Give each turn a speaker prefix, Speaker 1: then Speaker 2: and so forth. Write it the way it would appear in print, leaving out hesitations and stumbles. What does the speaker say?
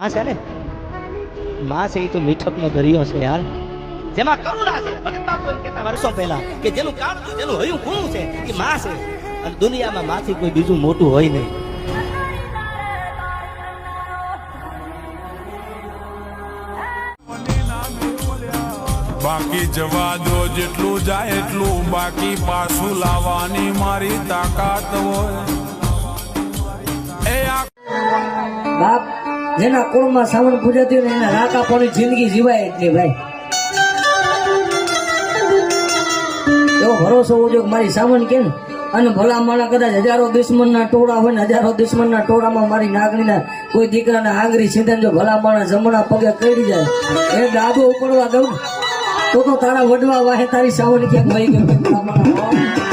Speaker 1: માં છે ને, માં છે એ તો મીઠપનો દરિયો છે યાર, જેમાં કરુણા છે. ભગત બાપુ એમ કહેતા વર્ષો પહેલા કે જેનું કાળું જેનું હયું ખૂણું છે એ માં છે, અને દુનિયામાં માંથી કોઈ બીજું મોટું હોય નહીં.
Speaker 2: બાકી જવા દો જેટલું જાય એટલું, બાકી પાછું લાવવાની મારી તાકાત હોય.
Speaker 3: બાપ જેના કુળમાં સાવણ પૂજાતી હોય એના રાકા પણ જિંદગી જીવાય એટલી ભાઈ. એવો ભરોસો હોવો જોઈએ મારી સાવણ કેમ. અને ભલા માણા કદાચ હજારો દુશ્મનના ટોળા હોય ને હજારો દુશ્મનના ટોળામાં મારી નાગણીના કોઈ દીકરાના આંગળી સીધા જો ભલા માણા જમણા પગે કરી જાય એ ડાબો ઉપડવા દઉં તો તારા વડવા વાહે તારી સાવણ ક્યાંક વહી ગયો.